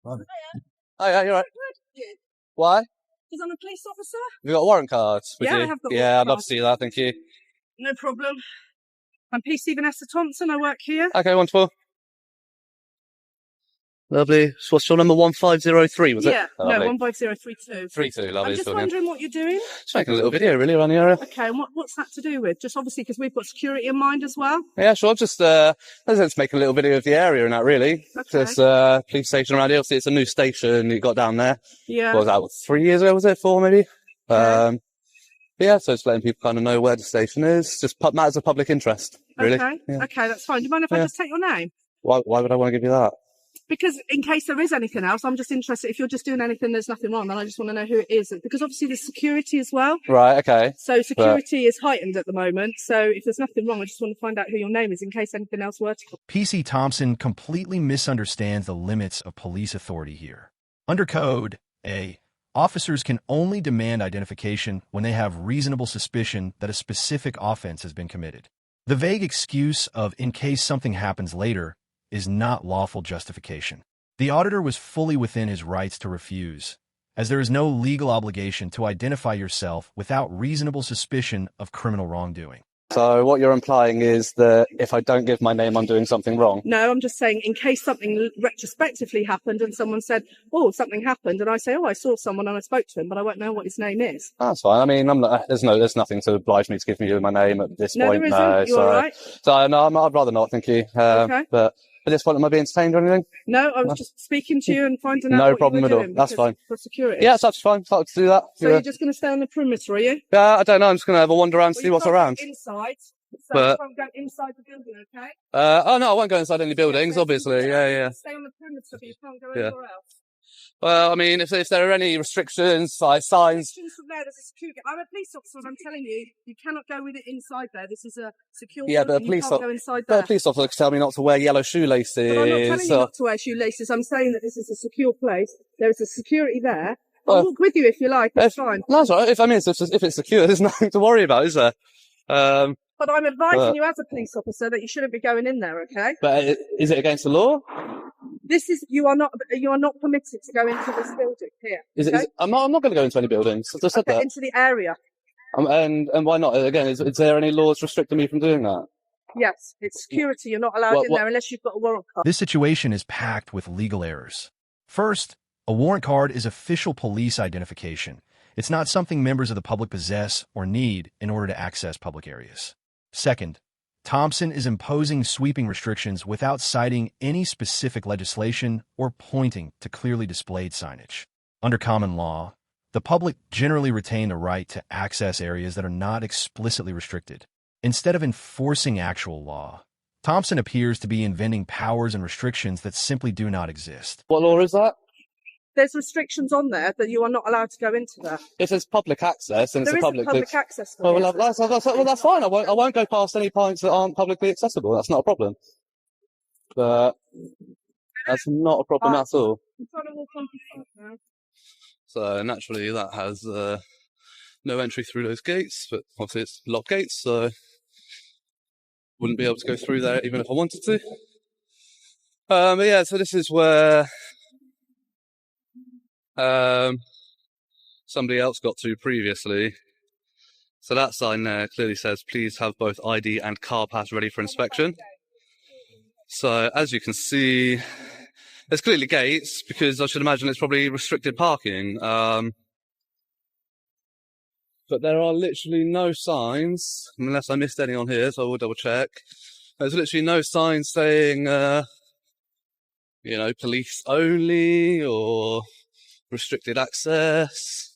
Oh, yeah, you're right. Yeah. Why? Because I'm a police officer. Have you got a warrant card? Yeah, I have got a Yeah, warrant I'd love card. to see that, thank you. No problem. I'm P. Stephen Esther Thompson. I work here. Okay, wonderful. Lovely. So what's your number? 1503, was it? Yeah, Oh, no, lovely. 15032. 32, lovely. I'm just Brilliant. wondering what you're doing. Just making a little video, really, around the area. Okay, and what's that to do with? Just obviously because we've got security in mind as well. Yeah, sure. Let's make a little video of the area and that, really. Okay. There's police station around here. Obviously, it's a new station you got down there. Yeah. What was that, 3 years ago, was it? 4, maybe? Okay. Yeah, so it's letting people kind of know where the station is. Just matters of public interest, really. Okay, Yeah. okay, that's fine. Do you mind if I just take your name? Why would I want to give you that? Because in case there is anything else, I'm just interested. If you're just doing anything, there's nothing wrong, then I just want to know who it is. Because obviously there's security as well. Right, okay. So security is heightened at the moment. So if there's nothing wrong, I just want to find out who your name is in case anything else were to come. PC Thompson completely misunderstands the limits of police authority here. Under Code A, officers can only demand identification when they have reasonable suspicion that a specific offense has been committed. The vague excuse of "in case something happens later" is not lawful justification. The auditor was fully within his rights to refuse, as there is no legal obligation to identify yourself without reasonable suspicion of criminal wrongdoing. So what you're implying is that if I don't give my name, I'm doing something wrong? No, I'm just saying in case something retrospectively happened and someone said, oh, something happened, and I say, oh, I saw someone and I spoke to him, but I won't know what his name is. That's fine. I mean, there's nothing to oblige me to give you my name at this point. No, there isn't. You're all right. So no, I'd rather not, thank you. Okay. But at this point, am I being detained or anything? No, I was just speaking to you and finding out No what problem you at were all. doing That's fine. for security. Yeah, that's fine. I'd like to do that. So you're just going to stay on the perimeter, are you? Yeah, I don't know. I'm just going to have a wander around and see what's around. Inside. So But- you can't go inside the building, okay? Oh no, I won't go inside any buildings, obviously. Yeah. Stay on the perimeter, but you can't go Yeah. anywhere else. Well, I mean, if there are any restrictions, like signs. Restrictions from there, there's a security. I'm a police officer, and I'm telling you, you cannot go with it inside there. This is a secure. Yeah, but building. You can't go inside But there. a police officer tell me not to wear yellow shoelaces. But I'm not telling you not to wear shoelaces. I'm saying that this is a secure place. There is a security there. I'll walk with you if you like. It's fine. No, that's all right. If it's secure, there's nothing to worry about, is there? But I'm advising you as a police officer that you shouldn't be going in there, okay? But is it against the law? You are not permitted to go into this building here. Okay? I'm not going to go into any buildings. I just said that. Into the area. And why not? Again, is there any laws restricting me from doing that? Yes, it's security. You're not allowed in there unless you've got a warrant card. This situation is packed with legal errors. First, a warrant card is official police identification. It's not something members of the public possess or need in order to access public areas. Second, Thompson is imposing sweeping restrictions without citing any specific legislation or pointing to clearly displayed signage. Under common law, the public generally retain the right to access areas that are not explicitly restricted. Instead of enforcing actual law, Thompson appears to be inventing powers and restrictions that simply do not exist. What law is that? There's restrictions on there that you are not allowed to go into there. If it's public access, then it's There a public access. Well, that's fine. I won't go past any points that aren't publicly accessible. That's not a problem. But that's not a problem at all. I'm trying to walk on to now. So naturally, that has no entry through those gates. But obviously, it's locked gates, so wouldn't be able to go through there even if I wanted to. But yeah, so this is where somebody else got to previously. So that sign there clearly says, please have both ID and car pass ready for inspection. So as you can see, there's clearly gates because I should imagine it's probably restricted parking. But there are literally no signs, unless I missed any on here, so I will double check. There's literally no signs saying, police only or restricted access.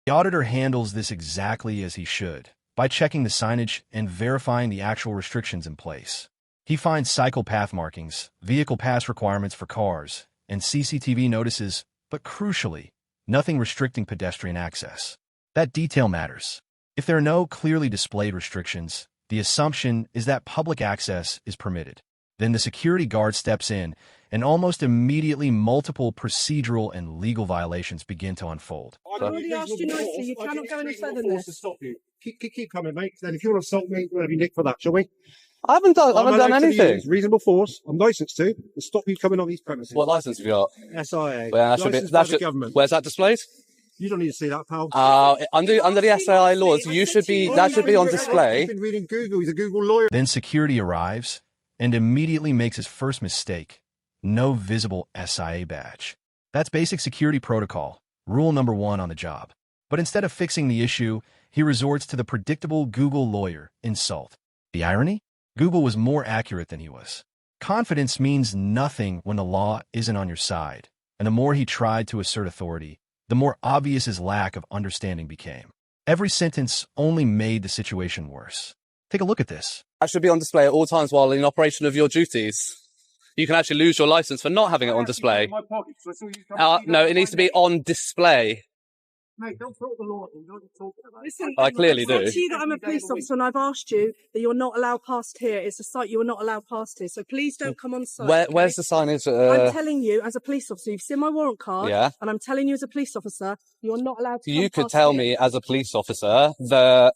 The auditor handles this exactly as he should, by checking the signage and verifying the actual restrictions in place. He finds cycle path markings, vehicle pass requirements for cars, and CCTV notices, but crucially, nothing restricting pedestrian access. That detail matters. If there are no clearly displayed restrictions, the assumption is that public access is permitted. Then the security guard steps in, and almost immediately multiple procedural and legal violations begin to unfold. I've already asked you nicely, you cannot go any further than this. To stop you. Keep coming, mate. Then if you want to assault me, we'll have you nicked for that, shall we? I haven't done anything. Reasonable force. I'm licensed to stop you coming on these premises. What license have you got? SIA. Well, that should be, government. where's that displayed? You don't need to see that, pal. Under the SIA laws, that should be on display. He's been reading Google. He's a Google lawyer. Then security arrives and immediately makes his first mistake. No visible SIA badge. That's basic security protocol, rule number 1 on the job. But instead of fixing the issue, he resorts to the predictable Google lawyer insult. The irony? Google was more accurate than he was. Confidence means nothing when the law isn't on your side, and the more he tried to assert authority, the more obvious his lack of understanding became. Every sentence only made the situation worse. Take a look at this. That should be on display at all times while in operation of your duties. You can actually lose your license for not having it on display. No, it needs to be on display. Mate, don't talk the law. Don't talk about it. Listen, I clearly do. I've said to you that I'm a police officer and I've asked you that you're not allowed past here. It's a site you are not allowed past here. So please don't come on site. Where's the signage? I'm telling you as a police officer, you've seen my warrant card. Yeah. And I'm telling you as a police officer, you're not allowed to come You could past tell here. me as a police officer that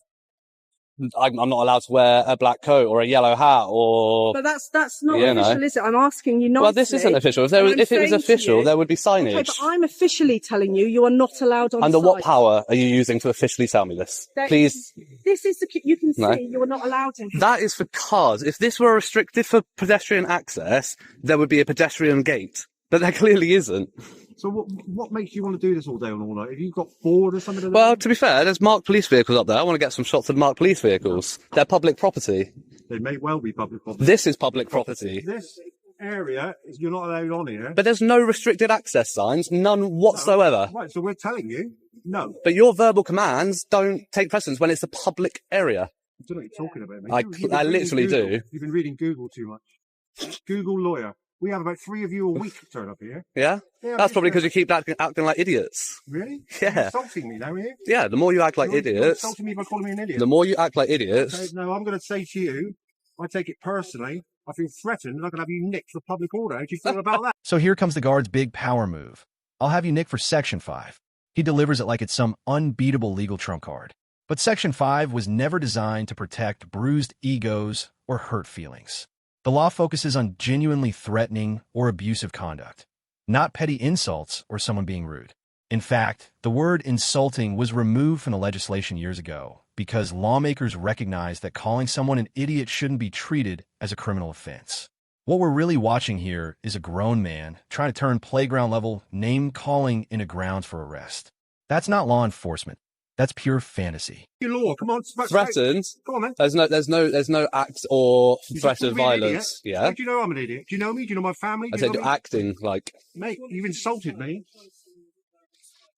I'm not allowed to wear a black coat or a yellow hat or... But that's not official, is it? I'm asking you nicely. Well, this isn't official. If it was official, there would be signage. Okay, but I'm officially telling you, you are not allowed on Under site. what power are you using to officially tell me this? Please. This is you can see No. you're not allowed in. That is for cars. If this were restricted for pedestrian access, there would be a pedestrian gate. But there clearly isn't. So what makes you want to do this all day and all night? Have you got bored or something? Well, to be fair, there's marked police vehicles up there. I want to get some shots of marked police vehicles. They're public property. They may well be public property. This is public property. This area, you're not allowed on here. But there's no restricted access signs, none whatsoever. Right, so we're telling you, no. But your verbal commands don't take precedence when it's a public area. I don't know what you're talking about, mate. I literally do. You've been reading Google too much. Google lawyer. We have about 3 of you a week turn up here. Yeah? That's probably because you keep acting like idiots. Really? Yeah. You're insulting me now, are you? Yeah, the more you act like You're idiots, insulting me by calling me an idiot. the more you act like Okay, idiots. no, I'm going to say to you, I take it personally. I feel threatened and I can have you nicked for public order. How do you feel about that? So here comes the guard's big power move. I'll have you nicked for Section 5. He delivers it like it's some unbeatable legal trump card. But Section 5 was never designed to protect bruised egos or hurt feelings. The law focuses on genuinely threatening or abusive conduct, not petty insults or someone being rude. In fact, the word insulting was removed from the legislation years ago because lawmakers recognized that calling someone an idiot shouldn't be treated as a criminal offense. What we're really watching here is a grown man trying to turn playground-level name-calling into grounds for arrest. That's not law enforcement. That's pure fantasy. Your law, come on. Threatened? Come on, man. There's no act or threat called of me an violence. idiot. Yeah. Do you know I'm an idiot? Do you know me? Do you know my family? I Do you said know you're me? acting like Mate, you've insulted me.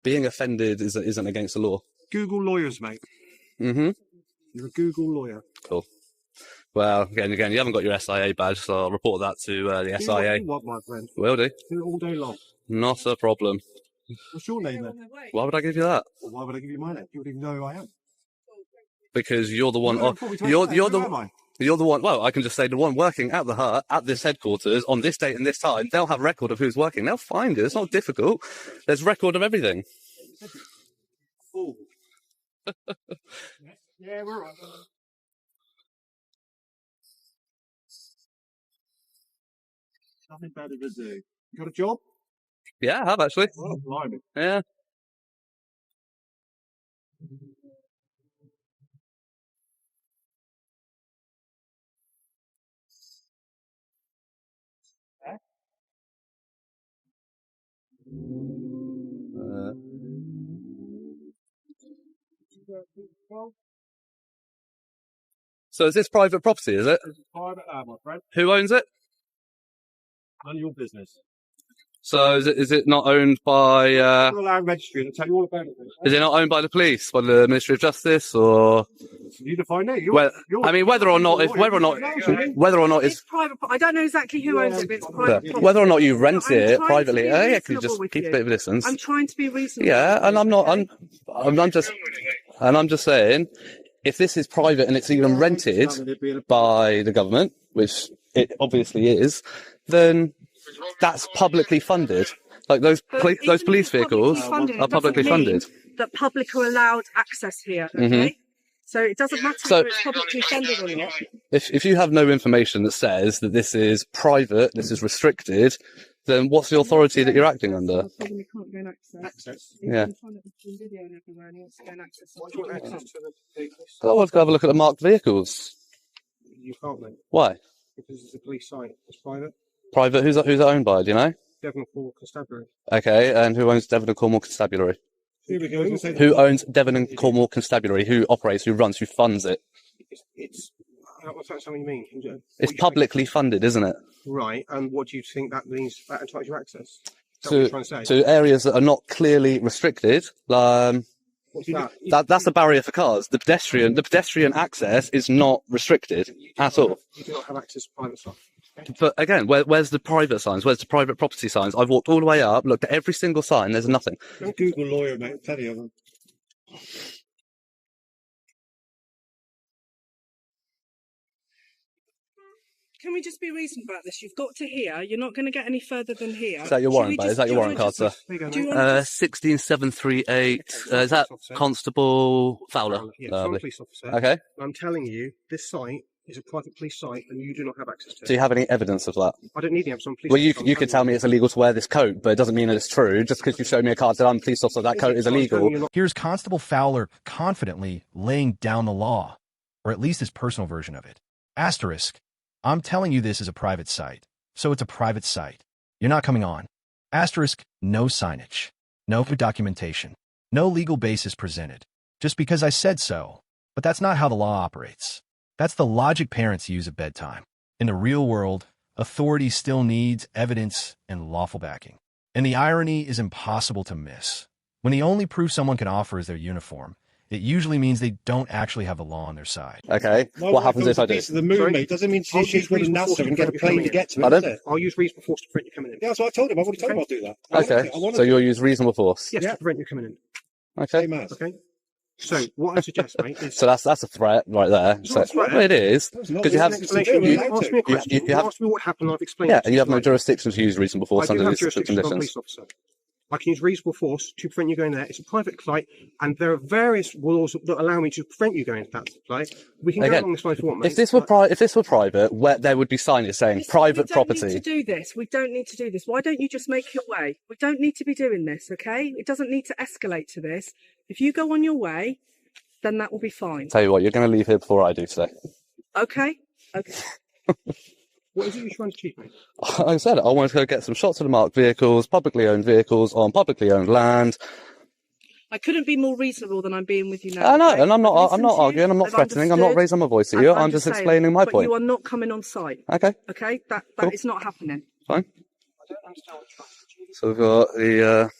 being offended isn't against the law. Google lawyers, mate. Mm-hmm. You're a Google lawyer. Cool. Well, again, you haven't got your SIA badge, so I'll report that to the Do what SIA. you want, my friend. Will do. Do it all day long. Not a problem. What's your name then? Why would I give you that? Well, why would I give you my name? You wouldn't even know who I am. Because you're the one. You're You're the one. Well, I can just say the one working at the hut at this headquarters on this date and this time. They'll have record of who's working. They'll find it. It's not difficult. There's record of everything. Fool. Yeah, we're right. Nothing better to do. You got a job? Yeah, I have actually. Oh, blimey. Yeah. So is this private property, is it? This is private, my friend. Who owns it? None of your business. So is it not owned by Go to land registry and I'll tell you all about it. is it not owned by the police, by the Ministry of Justice, or You define it. well, I mean whether or not it's private. I don't know exactly who owns it, but it's private. property. whether or not you rent I'm it trying to privately. be Yeah, can you reasonable just with keep you. a bit of a distance? I'm trying to be reasonable. Yeah, and I'm not. Okay? I'm just saying, if this is private and it's even rented by the government, which it obviously is, then that's publicly funded. Like those police vehicles are publicly funded. That public are allowed access here. Okay. Mhm. So it doesn't matter So- whether it's publicly funded or not. If you have no information that says that this is private, this is restricted, then what's the authority that you're acting under? The problem, you can't gain access. Access. Yeah. He's trying to be videoing everywhere and he wants to gain access. Why do you want access to the vehicles? I want to go have a look at the marked vehicles. You can't, mate, Why? because it's a police site. It's private. Private? Who's it owned by? Do you know? Devon Court Constabulary. Okay, and who owns Devon and Cornwall Constabulary? Here we go. Who owns Devon and Cornwall Constabulary? Who operates? Who runs? Who funds it? It's what's that something you mean? It's publicly funded, isn't it? Right, and what do you think that means? That entitles you access? Is that what you're trying to say? To areas that are not clearly restricted. What's that? That's the barrier for cars. The pedestrian access is not restricted at all. You do not have access to private stuff. But again, where's the private signs? Where's the private property signs? I've walked all the way up, looked at every single sign. There's nothing. Don't Google lawyer, mate. Plenty of them. Can we just be reasonable about this? You've got to here. You're not going to get any further than here. Is that your Should warrant, we mate? just- Is that do your you warrant wanna card, sir? just- There you go, Do you mate. want 16738. Is that Constable Fowler? Yeah, I'm a Lovely. police officer. Okay. I'm telling you, this site is a private police site, and you do not have access to Do it. you have any evidence of that? I don't need the evidence. I'm a police Well, officer. you could tell me it's illegal to wear this coat, but it doesn't mean that it's true. Just because you showed me a card that I'm a police officer, that coat is illegal. Here's Constable Fowler confidently laying down the law, or at least his personal version of it. Asterisk. I'm telling you this is a private site, so it's a private site. You're not coming on. Asterisk. No signage. No documentation. No legal basis presented. Just because I said so. But that's not how the law operates. That's the logic parents use at bedtime. In the real world, authority still needs evidence and lawful backing. And the irony is impossible to miss. When the only proof someone can offer is their uniform, it usually means they don't actually have the law on their side. Okay. What happens if I do? The moon, mate, doesn't mean I'll she's use with a reasonable NASA and force get a to plane come to in. get to it. Pardon? Isn't it? I'll use reasonable force to prevent you coming in. Yeah, that's what I told him. I've already told him I'll do that. Okay. So you'll use reasonable force. Yes, Yeah. to prevent you coming in. Okay. Same as. Okay. So what I suggest, mate, is So that's a threat right there. It's So, not a threat. well, it is It's not because you an have explanation. you You're allowed ask to. me a question. you You have- ask me what happened. I've explained. yeah, it to and you have no tonight. jurisdiction to use reasonable force I under do have these jurisdiction as a conditions. police officer. I can use reasonable force to prevent you going there. It's a private flight, and there are various laws that allow me to prevent you going to that flight. We can go Again, along this line if you want, mate. If this were private, where there would be signage saying Listen, private we don't property. need to do this. We don't need to do this. Why don't you just make your way? We don't need to be doing this, okay? It doesn't need to escalate to this. If you go on your way, then that will be fine. Tell you what, you're going to leave here before I do today. Okay? Okay. What is it you're trying to achieve, mate? Like I said, I wanted to go get some shots of the marked vehicles, publicly owned vehicles on publicly owned land. I couldn't be more reasonable than I'm being with you now. I know, okay? and I'm not I've listened to you, arguing, I'm not I've threatening, I'm not understood, raising my voice at and you. I'm I'm just saying, explaining my but point. you are not coming on site, Okay, okay? That Cool. is not happening. fine. I don't understand what you're trying to achieve. So we've got the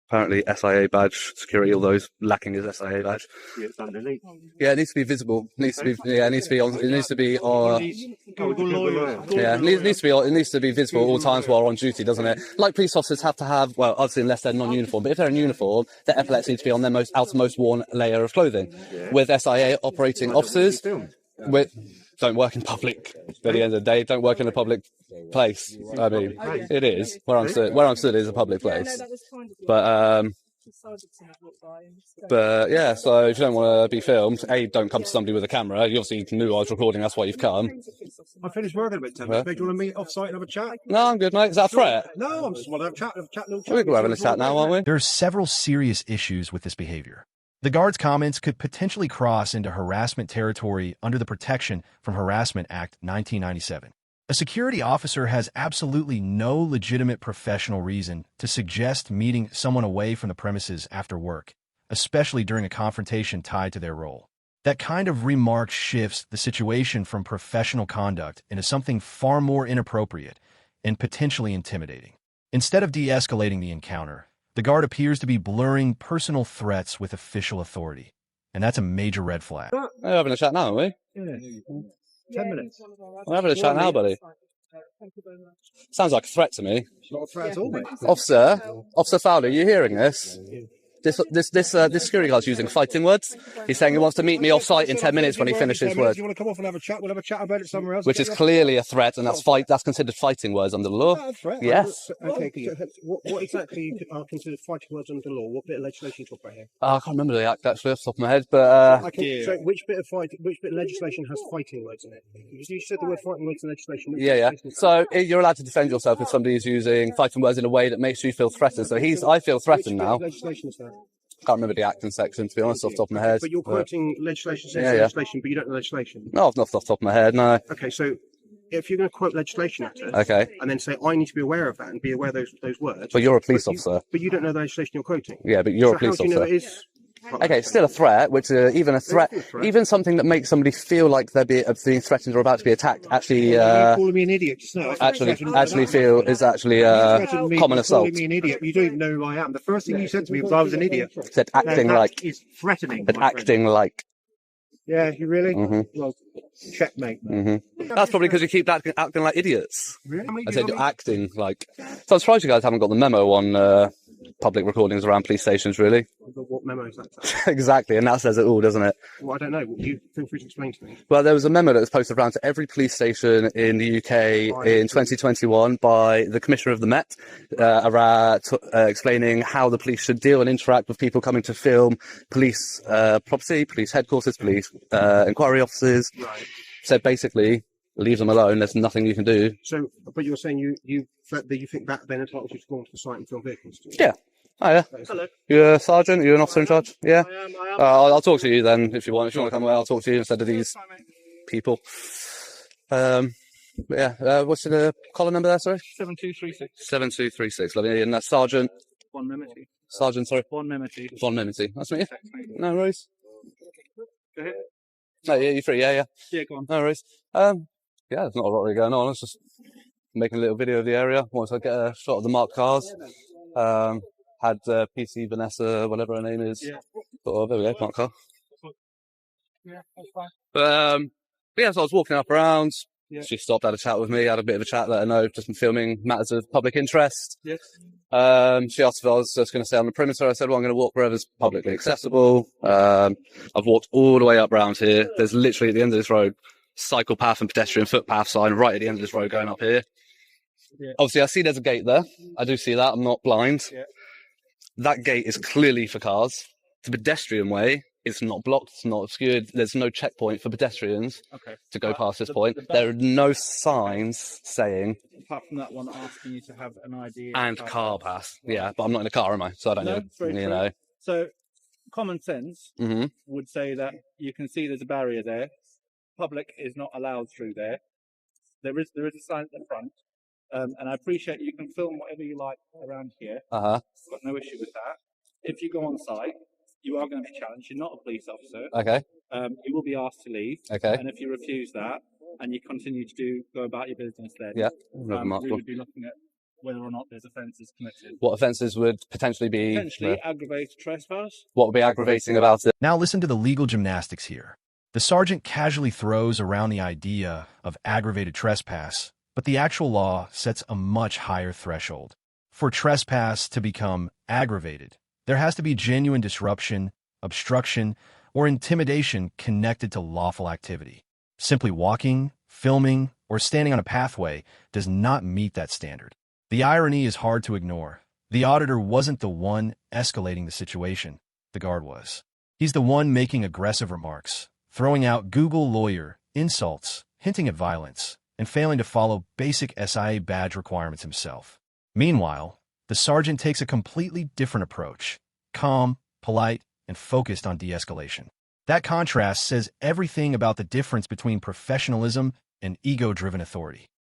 apparently SIA badge security, although he's lacking his SIA badge. It's underneath. Yeah, it needs to be visible. It needs to be. Yeah, it needs to be on. It needs to be on. Google lawyer. Yeah, it needs to be. It needs to be visible at all times while on duty, doesn't it? Like police officers have to have. Well, obviously, unless they're non-uniform, but if they're in uniform, their epaulets need to be on their most outermost worn layer of clothing. With SIA operating officers, don't work in public. At the end of the day, don't work in a public place. I mean, it is where I'm stood. Where I'm stood is a public Yeah, no, place. that was kind of you. But Decided to have a look by and just go. But yeah, so if you don't want to be filmed, don't come to somebody with a camera. You obviously knew I was recording, that's why you've come. I finished working about 10 Yeah. minutes. Mate, do you want to meet off site and have a chat? No, I'm good, mate. Is that a threat? No, I'm just want to have a chat. Little chat. We're having a chat now, aren't we? There are several serious issues with this behavior. The guard's comments could potentially cross into harassment territory under the Protection from Harassment Act 1997. A security officer has absolutely no legitimate professional reason to suggest meeting someone away from the premises after work, especially during a confrontation tied to their role. That kind of remark shifts the situation from professional conduct into something far more inappropriate and potentially intimidating. Instead of de-escalating the encounter, the guard appears to be blurring personal threats with official authority, and that's a major red flag. We're having a chat now, aren't we? Yeah. 10 minutes. We're having a chat now, buddy. Thank you very much. Sounds like a threat to me. It's not a threat at all, mate. Officer Fowler, are you hearing this? This security guard's using fighting words. He's saying he wants to meet me off site in 10 minutes when he finishes work, You want to come off and have a chat? We'll have a chat about it somewhere else. which is clearly a threat, and that's considered fighting words under the law. Threat. Yes. Okay, so what exactly are considered fighting words under the law? What bit of legislation you talk about here? I can't remember the act actually off the top of my head, but So which bit of legislation has fighting words in it? Because you said the word fighting words in legislation. Which yeah. legislation is that? So you're allowed to defend yourself if somebody is using fighting words in a way that makes you feel threatened. So I feel threatened Which bit now. of legislation is that? Can't remember the acting section, to be honest, off the top of my head. But you're quoting legislation, says Yeah, yeah. legislation, but you don't know legislation. No, not off the top of my head, no. Okay, so if you're going to quote legislation at us, Okay. and then say I need to be aware of that and be aware of those words, But you're a police but you- officer. but you don't know the legislation you're quoting. Yeah, but you're So a police how do you know officer. it is? Okay, still a threat, which even a threat, still a threat. even something that makes somebody feel like they're being threatened or about to be attacked, actually, You're calling me an idiot just now. actually Threatened- feel is actually threatened me common for calling assault. me an idiot. You don't even know who I am. The first thing you said to me was I was an idiot. Said acting Now, like, that is threatening. said my friend. acting like. Yeah, you really? Mhm. Well, checkmate. That's probably because you keep acting like idiots. Really? I said you're acting like. So I'm surprised you guys haven't got the memo on public recordings around police stations, really. What memo is that? Exactly, and that says it all, doesn't it? Well, I don't know. You feel free to explain to me. Well, there was a memo that was posted around to every police station in the UK in 2021 by the Commissioner of the Met, explaining how the police should deal and interact with people coming to film police property, police headquarters, police inquiry offices. Right. So basically, leave them alone. There's nothing you can do. So, but you're saying you think that then entitles you to go onto the site and film vehicles? Yeah. Oh, yeah. Hello. You're a sergeant? You're an officer in charge? Yeah. I am. I'll talk to you then if you want. If you want to come away, I'll talk to you instead of these people. But yeah. What's the collar number there? Sorry. 7236. 7236. Lovely. And that's Sergeant. One Mimity. Sergeant. Sorry. One Mimity. Von Mimity. Nice to meet you. No worries. Go ahead. No, yeah, you're free. Yeah. Yeah, go on. No worries. Yeah, there's not a lot really going on. It's just making a little video of the area. Once I get a shot of the marked cars. Had PC Vanessa, whatever her name is. Yeah. Oh, there we go, marked car. Yeah, that's fine. But yeah, so I was walking up around. Yeah. She stopped, had a chat with me, had a bit of a chat, let her know, just been filming matters of public interest. Yes. She asked if I was just going to stay on the perimeter. I said, well, I'm going to walk wherever's publicly accessible. I've walked all the way up round here. There's literally at the end of this road, cycle path and pedestrian footpath sign right at the end of this road going up here. Yeah. Obviously, I see there's a gate there. I do see that. I'm not blind. Yeah. That gate is clearly for cars. The pedestrian way, it's not blocked, it's not obscured. There's no checkpoint for pedestrians Okay. to go But past this the- point. the back- There are no signs saying Apart from that one asking you to have an ID and car pass. Yeah, but I'm not in a car, am I? So I don't No, know. it's very You true. know. So, common sense hmm would say that you can see there's a barrier there. Public is not allowed through there. There is a sign at the front. And I appreciate you can film whatever you like around here. Uh-huh. Got no issue with that. If you go on site, you are going to be challenged. You're not a police officer. Okay. You will be asked to leave. Okay. And if you refuse that and you continue to go about your business, then Yeah. Another marked we one. would be looking at whether or not there's offences committed. What offences would potentially be? Potentially aggravated trespass. What would be aggravating about it? Now listen to the legal gymnastics here. The sergeant casually throws around the idea of aggravated trespass, but the actual law sets a much higher threshold. For trespass to become aggravated, there has to be genuine disruption, obstruction, or intimidation connected to lawful activity. Simply walking, filming, or standing on a pathway does not meet that standard. The irony is hard to ignore. The auditor wasn't the one escalating the situation. The guard was. He's the one making aggressive remarks, throwing out Google lawyer insults, hinting at violence, and failing to follow basic SIA badge requirements himself. Meanwhile, the sergeant takes a completely different approach, calm, polite, and focused on de-escalation. That contrast says everything about the difference between professionalism and ego-driven authority.